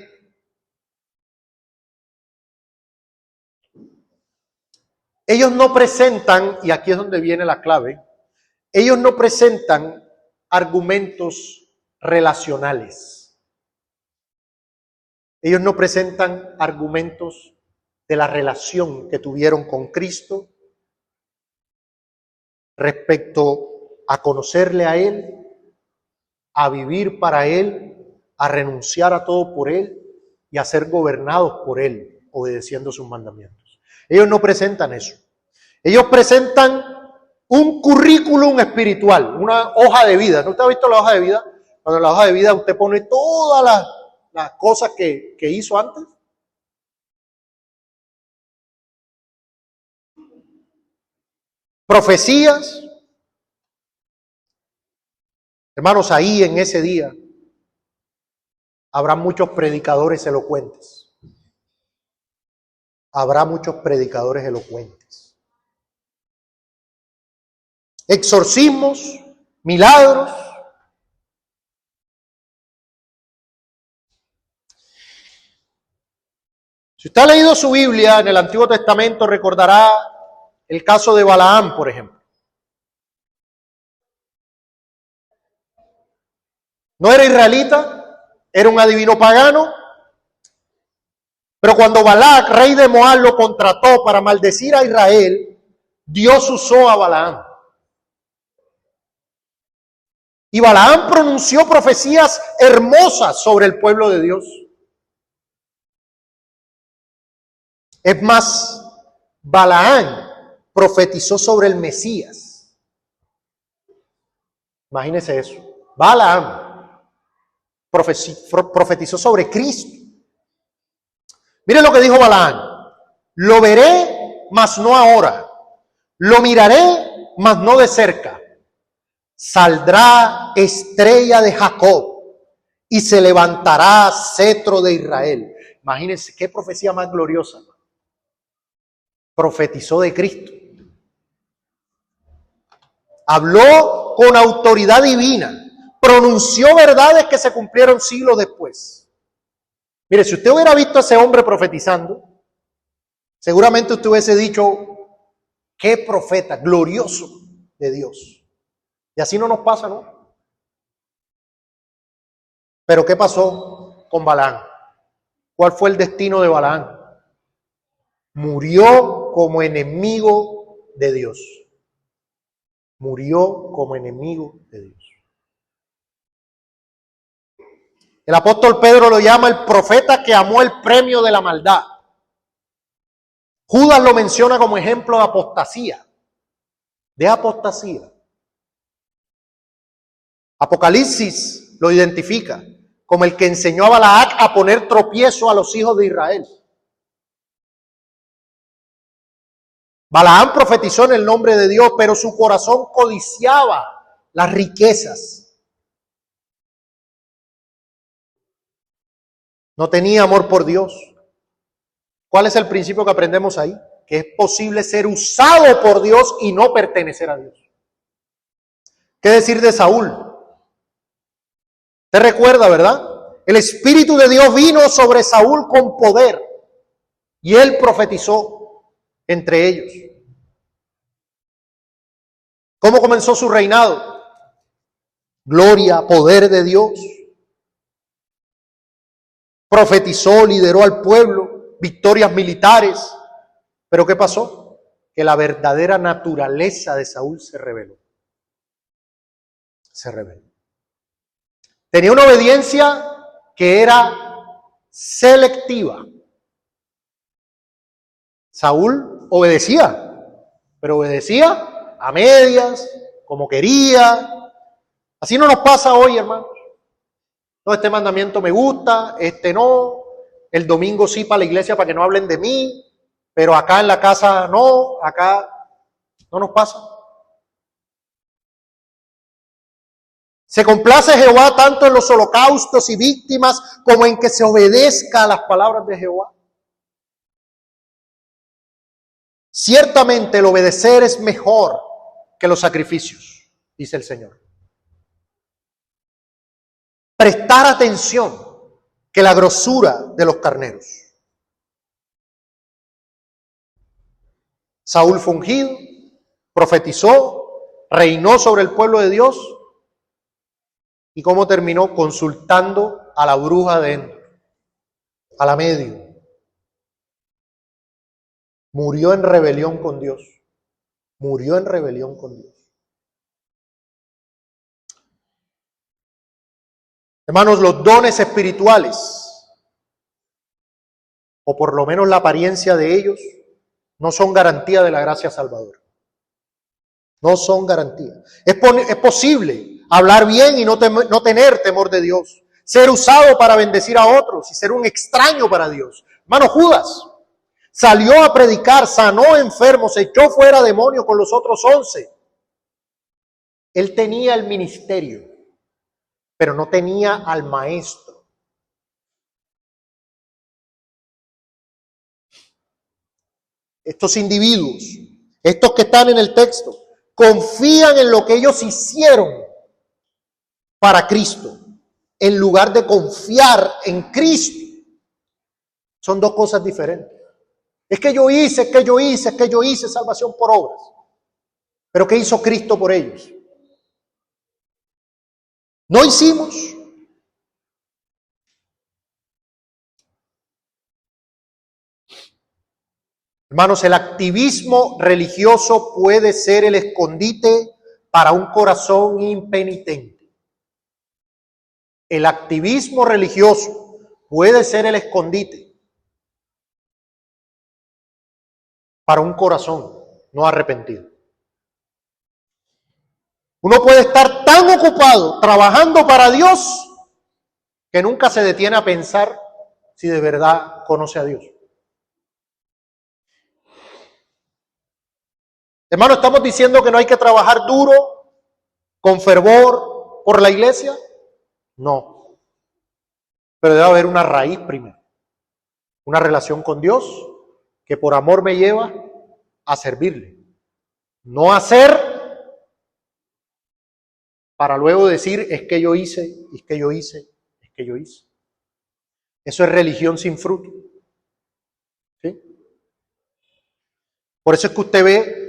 Ellos no presentan, y aquí es donde viene la clave, ellos no presentan argumentos relacionales. Ellos no presentan argumentos de la relación que tuvieron con Cristo respecto a conocerle a Él, a vivir para Él, a renunciar a todo por Él y a ser gobernados por Él, obedeciendo sus mandamientos. Ellos no presentan eso. Ellos presentan un currículum espiritual, una hoja de vida. ¿No usted ha visto la hoja de vida? Cuando en la hoja de vida usted pone todas las cosas que hizo antes. Profecías. Hermanos, ahí en ese día habrá muchos predicadores elocuentes. Habrá muchos predicadores elocuentes. Exorcismos, milagros. Si usted ha leído su Biblia en el Antiguo Testamento, recordará el caso de Balaam, por ejemplo. No era israelita, era un adivino pagano, pero cuando Balac, rey de Moab, lo contrató para maldecir a Israel, Dios usó a Balaam. Y Balaam pronunció profecías hermosas sobre el pueblo de Dios. Es más, Balaam profetizó sobre el Mesías. Imagínense eso. Balaam profetizó sobre Cristo. Miren lo que dijo Balaam. Lo veré, mas no ahora. Lo miraré, mas no de cerca. Saldrá estrella de Jacob y se levantará cetro de Israel. Imagínense qué profecía más gloriosa. Profetizó de Cristo. Habló con autoridad divina. Pronunció verdades que se cumplieron siglos después. Mire, si usted hubiera visto a ese hombre profetizando, seguramente usted hubiese dicho, qué profeta glorioso de Dios. Y así no nos pasa, ¿no? Pero ¿qué pasó con Balaam? ¿Cuál fue el destino de Balaam? Murió como enemigo de Dios. Murió como enemigo de Dios. El apóstol Pedro lo llama el profeta que amó el premio de la maldad. Judas lo menciona como ejemplo de apostasía. De apostasía. Apocalipsis lo identifica como el que enseñó a Balac a poner tropiezo a los hijos de Israel. Balaam profetizó en el nombre de Dios, pero su corazón codiciaba las riquezas. No tenía amor por Dios. ¿Cuál es el principio que aprendemos ahí? Que es posible ser usado por Dios y no pertenecer a Dios. ¿Qué decir de Saúl? ¿Te recuerda, verdad? El Espíritu de Dios vino sobre Saúl con poder y él profetizó entre ellos. ¿Cómo comenzó su reinado? Gloria, poder de Dios. Profetizó, lideró al pueblo, victorias militares. ¿Pero qué pasó? Que la verdadera naturaleza de Saúl se reveló. Se reveló. Tenía una obediencia que era selectiva. Saúl obedecía, pero obedecía a medias, como quería. Así no nos pasa hoy, hermanos. No, este mandamiento me gusta, este no. El domingo sí para la iglesia para que no hablen de mí, pero acá en la casa no, acá no nos pasa. Se complace Jehová tanto en los holocaustos y víctimas como en que se obedezca a las palabras de Jehová. Ciertamente el obedecer es mejor que los sacrificios, dice el Señor. Prestar atención que la grosura de los carneros. Saúl fue ungido, profetizó, reinó sobre el pueblo de Dios. ¿Y cómo terminó? Consultando a la bruja de Endor, a la medium. Murió en rebelión con Dios. Murió en rebelión con Dios. Hermanos, los dones espirituales, o por lo menos la apariencia de ellos, no son garantía de la gracia salvadora. No son garantía. Es posible hablar bien y no tener temor de Dios. Ser usado para bendecir a otros y ser un extraño para Dios. Hermano, Judas salió a predicar, sanó enfermos, echó fuera demonios con los otros 11. Él tenía el ministerio, pero no tenía al maestro. Estos individuos, estos que están en el texto, confían en lo que ellos hicieron para Cristo, en lugar de confiar en Cristo. Son dos cosas diferentes. Es que yo hice salvación por obras. Pero ¿qué hizo Cristo por ellos? No hicimos. Hermanos, el activismo religioso puede ser el escondite para un corazón impenitente. El activismo religioso puede ser el escondite para un corazón no arrepentido. Uno puede estar tan ocupado trabajando para Dios que nunca se detiene a pensar si de verdad conoce a Dios. Hermano, ¿estamos diciendo que no hay que trabajar duro, con fervor, por la iglesia? No. Pero debe haber una raíz primero. Una relación con Dios que por amor me lleva a servirle. No hacer para luego decir, es que yo hice, es que yo hice, es que yo hice. Eso es religión sin fruto. ¿Sí? Por eso es que usted ve,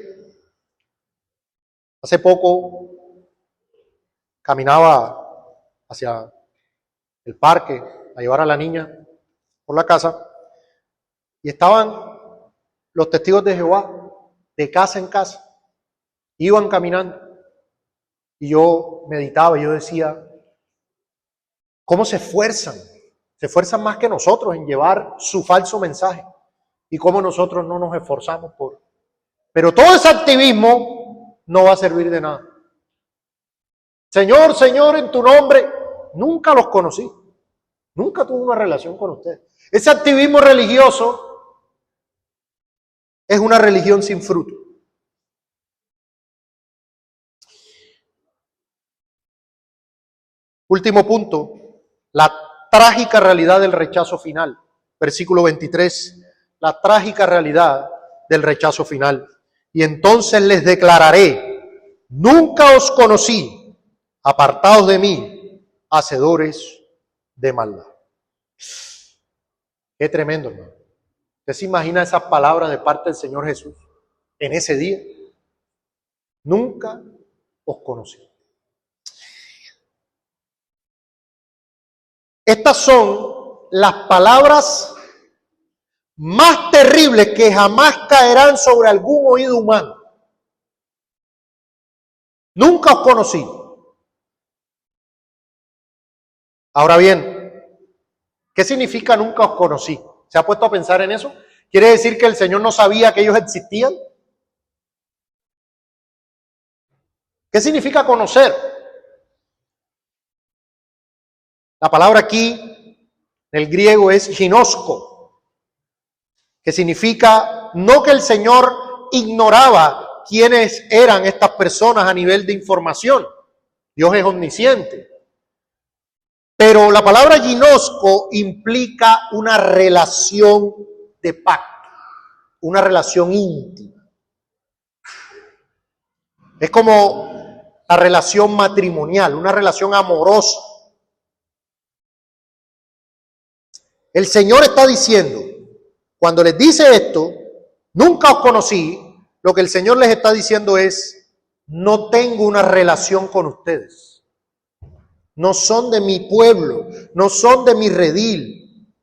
hace poco caminaba hacia el parque a llevar a la niña por la casa y estaban los testigos de Jehová de casa en casa, iban caminando y yo meditaba y yo decía, ¿cómo se esfuerzan? Se esfuerzan más que nosotros en llevar su falso mensaje y cómo nosotros no nos esforzamos por... Pero todo ese activismo no va a servir de nada. Señor, Señor, en tu nombre, nunca los conocí. Nunca tuve una relación con ustedes. Ese activismo religioso es una religión sin fruto. Último punto, la trágica realidad del rechazo final. Versículo 23, la trágica realidad del rechazo final. Y entonces les declararé, nunca os conocí, apartados de mí, hacedores de maldad. Qué tremendo, hermano. ¿Usted se imagina esas palabras de parte del Señor Jesús en ese día? Nunca os conocí. Estas son las palabras más terribles que jamás caerán sobre algún oído humano. Nunca os conocí. Ahora bien, ¿qué significa nunca os conocí? ¿Se ha puesto a pensar en eso? ¿Quiere decir que el Señor no sabía que ellos existían? ¿Qué significa conocer? La palabra aquí, en el griego, es ginosko, que significa no que el Señor ignoraba quiénes eran estas personas a nivel de información. Dios es omnisciente. Pero la palabra ginosko implica una relación de pacto, una relación íntima. Es como la relación matrimonial, una relación amorosa. El Señor está diciendo, cuando les dice esto, nunca os conocí, lo que el Señor les está diciendo es, no tengo una relación con ustedes. No son de mi pueblo, no son de mi redil.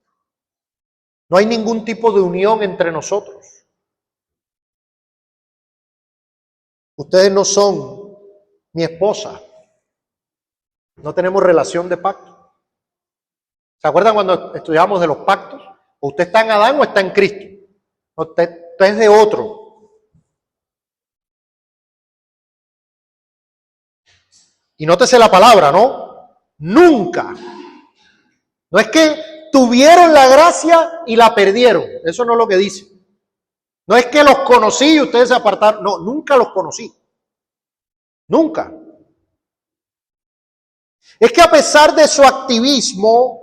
No hay ningún tipo de unión entre nosotros. Ustedes no son mi esposa. No tenemos relación de pacto. ¿Se acuerdan cuando estudiamos de los pactos? O usted está en Adán o está en Cristo. Usted es de otro. Y nótese la palabra, ¿no? Nunca. No es que tuvieron la gracia y la perdieron. Eso no es lo que dice. No es que los conocí y ustedes se apartaron. No, nunca los conocí. Nunca. Es que a pesar de su activismo,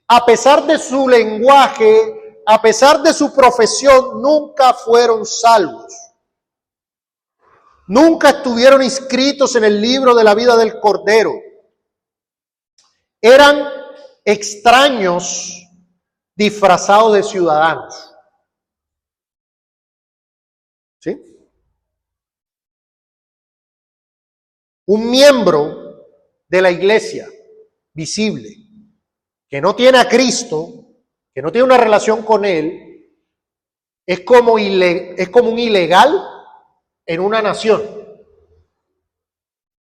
a pesar de su lenguaje, a pesar de su profesión, nunca fueron salvos. Nunca estuvieron inscritos en el libro de la vida del Cordero. Eran extraños disfrazados de ciudadanos. ¿Sí? Un miembro de la iglesia visible que no tiene a Cristo, que no tiene una relación con Él, es como un ilegal en una nación.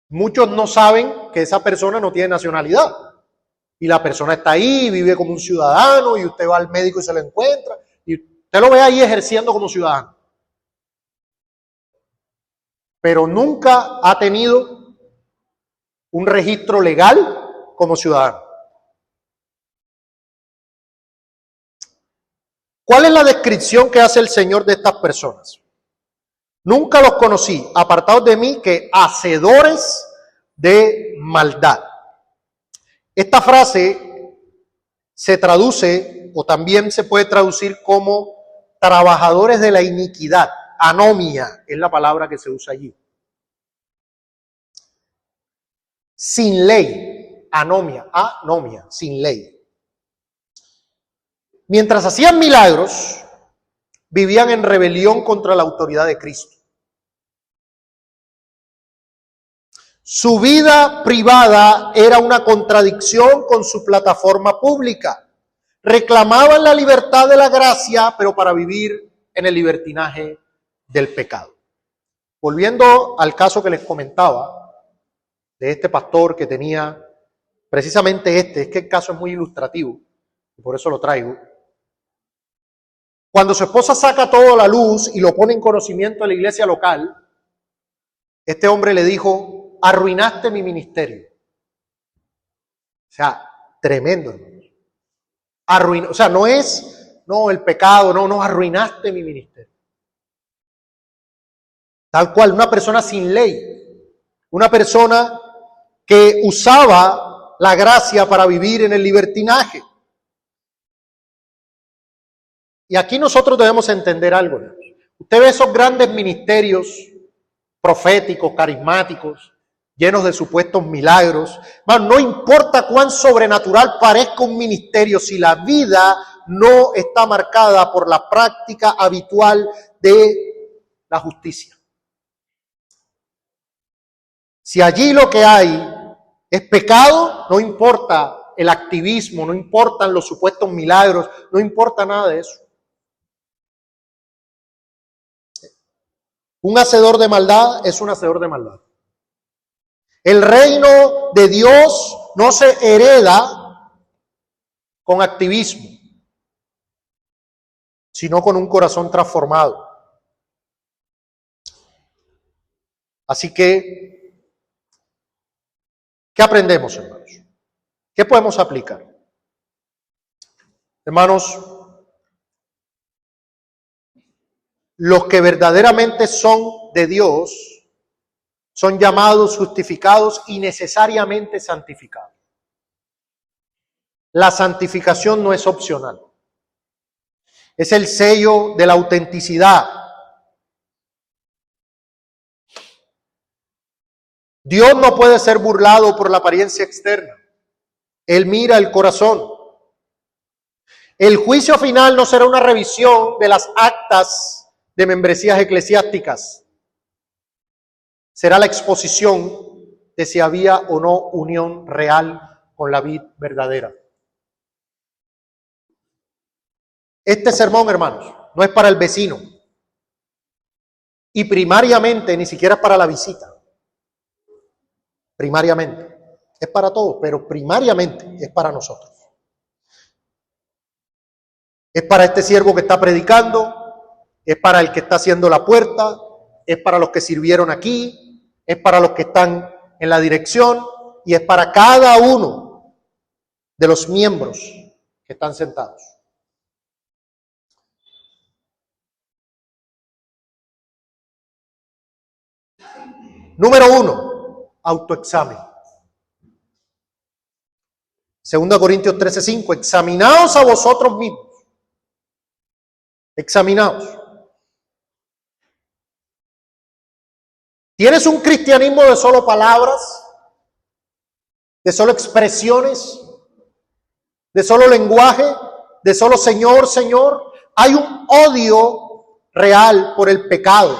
Muchos no saben que esa persona no tiene nacionalidad. Y la persona está ahí, vive como un ciudadano, y usted va al médico y se lo encuentra, y usted lo ve ahí ejerciendo como ciudadano. Pero nunca ha tenido un registro legal como ciudadano. ¿Cuál es la descripción que hace el Señor de estas personas? Nunca los conocí, apartados de mí, que hacedores de maldad. Esta frase se traduce, o también se puede traducir como trabajadores de la iniquidad. Anomia es la palabra que se usa allí. Sin ley, anomia, sin ley. Mientras hacían milagros, vivían en rebelión contra la autoridad de Cristo. Su vida privada era una contradicción con su plataforma pública. Reclamaban la libertad de la gracia, pero para vivir en el libertinaje del pecado. Volviendo al caso que les comentaba, de este pastor que tenía precisamente es que el caso es muy ilustrativo, y por eso lo traigo. Cuando su esposa saca todo a la luz y lo pone en conocimiento de la iglesia local, este hombre le dijo: arruinaste mi ministerio. O sea, tremendo, hermano. O sea, no es, el pecado, no, arruinaste mi ministerio. Tal cual, una persona sin ley, una persona que usaba la gracia para vivir en el libertinaje. Y aquí nosotros debemos entender algo. Usted ve esos grandes ministerios proféticos, carismáticos, llenos de supuestos milagros. No importa cuán sobrenatural parezca un ministerio, si la vida no está marcada por la práctica habitual de la justicia. Si allí lo que hay es pecado, no importa el activismo, no importan los supuestos milagros, no importa nada de eso. Un hacedor de maldad es un hacedor de maldad. El reino de Dios no se hereda con activismo, sino con un corazón transformado. Así que, ¿qué aprendemos, hermanos? ¿Qué podemos aplicar? Hermanos, los que verdaderamente son de Dios son llamados, justificados y necesariamente santificados. La santificación no es opcional. Es el sello de la autenticidad. Dios no puede ser burlado por la apariencia externa. Él mira el corazón. El juicio final no será una revisión de las actas de membresías eclesiásticas. Será la exposición de si había o no unión real con la vid verdadera. Este sermón, hermanos, no es para el vecino. Y primariamente ni siquiera es para la visita. Primariamente. Es para todos, pero primariamente es para nosotros. Es para este siervo que está predicando, es para el que está haciendo la puerta, es para los que sirvieron aquí, es para los que están en la dirección y es para cada uno de los miembros que están sentados. Número 1, autoexamen. 2 Corintios 13:5, examinaos a vosotros mismos. Examinaos. ¿Tienes un cristianismo de solo palabras? ¿De solo expresiones? ¿De solo lenguaje? ¿De solo Señor, Señor? ¿Hay un odio real por el pecado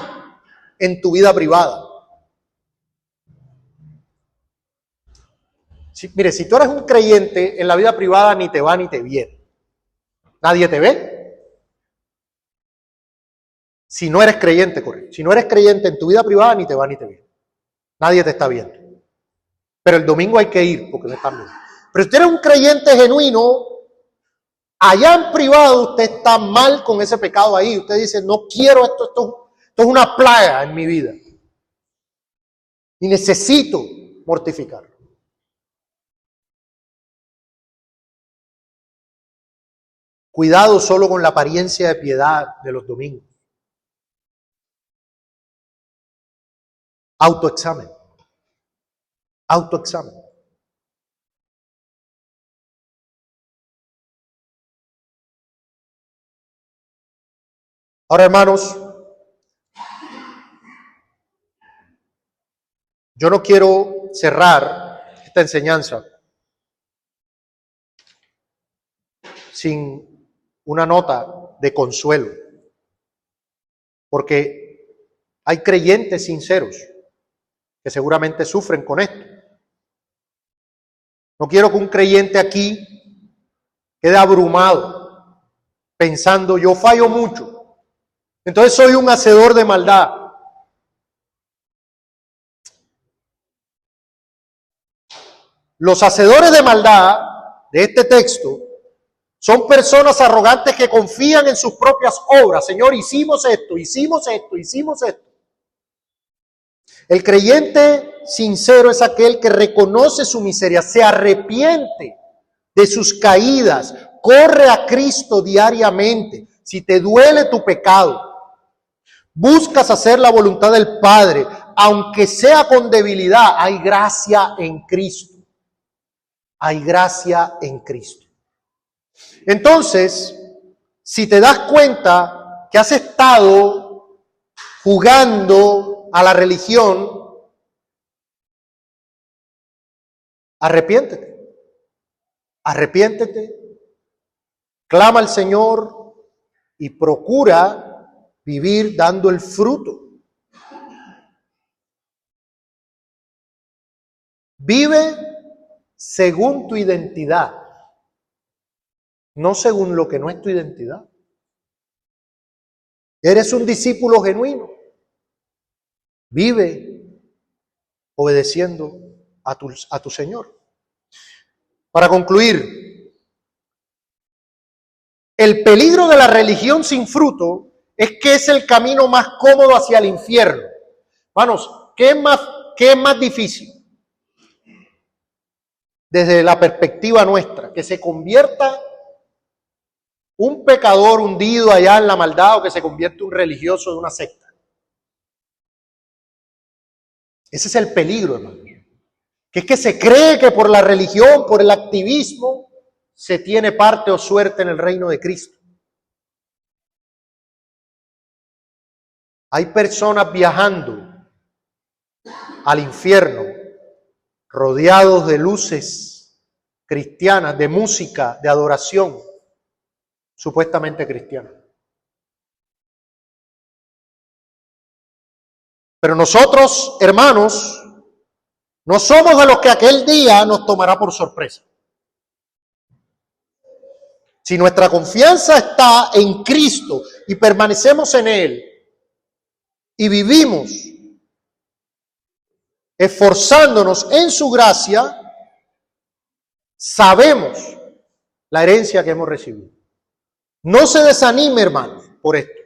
en tu vida privada? Mire, si tú eres un creyente, en la vida privada ni te va ni te viene. Nadie te ve. Si no eres creyente, correcto. Si no eres creyente en tu vida privada, ni te va ni te viene. Nadie te está viendo. Pero el domingo hay que ir porque me están viendo. Pero si usted eres un creyente genuino, allá en privado usted está mal con ese pecado ahí. Usted dice, no quiero esto es una plaga en mi vida. Y necesito mortificarlo. Cuidado solo con la apariencia de piedad de los domingos. Autoexamen. Autoexamen. Ahora, hermanos, yo no quiero cerrar esta enseñanza sin una nota de consuelo, porque hay creyentes sinceros que seguramente sufren con esto. No quiero que un creyente aquí quede abrumado pensando, yo fallo mucho, entonces soy un hacedor de maldad. Los hacedores de maldad de este texto son personas arrogantes que confían en sus propias obras. Señor, hicimos esto, hicimos esto, hicimos esto. El creyente sincero es aquel que reconoce su miseria, se arrepiente de sus caídas, corre a Cristo diariamente. Si te duele tu pecado, buscas hacer la voluntad del Padre, aunque sea con debilidad, hay gracia en Cristo. Hay gracia en Cristo. Entonces, si te das cuenta que has estado jugando a la religión, arrepiéntete. Arrepiéntete, clama al Señor y procura vivir dando el fruto. Vive según tu identidad, no según lo que no es tu identidad. Eres un discípulo genuino. Vive obedeciendo a tu Señor. Para concluir, el peligro de la religión sin fruto es que es el camino más cómodo hacia el infierno. Hermanos, ¿qué es más difícil? Desde la perspectiva nuestra, que se convierta un pecador hundido allá en la maldad o que se convierte un religioso de una secta. Ese es el peligro, hermano. Que es que se cree que por la religión, por el activismo, se tiene parte o suerte en el reino de Cristo. Hay personas viajando al infierno, rodeados de luces cristianas, de música, de adoración, supuestamente cristiana. Pero nosotros, hermanos, no somos de los que aquel día nos tomará por sorpresa. Si nuestra confianza está en Cristo y permanecemos en Él y vivimos esforzándonos en su gracia, sabemos la herencia que hemos recibido. No se desanime, hermanos, por esto.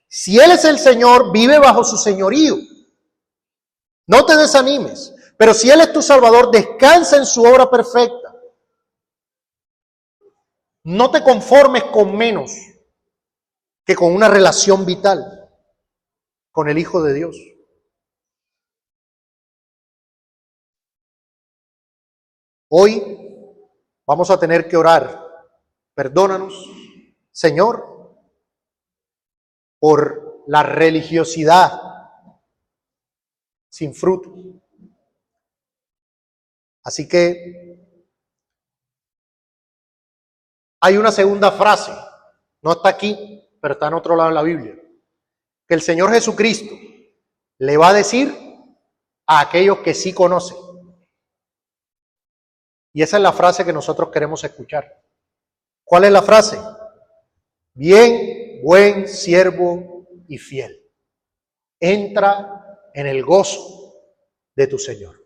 Si Él es el Señor, vive bajo su señorío. No te desanimes. Pero si Él es tu Salvador, descansa en su obra perfecta. No te conformes con menos que con una relación vital con el Hijo de Dios. Hoy vamos a tener que orar. Perdónanos, Señor, por la religiosidad sin fruto. Así que hay una segunda frase, no está aquí, pero está en otro lado de la Biblia, que el Señor Jesucristo le va a decir a aquellos que sí conocen. Y esa es la frase que nosotros queremos escuchar. ¿Cuál es la frase? Bien, buen siervo y fiel. Entra en el gozo de tu Señor.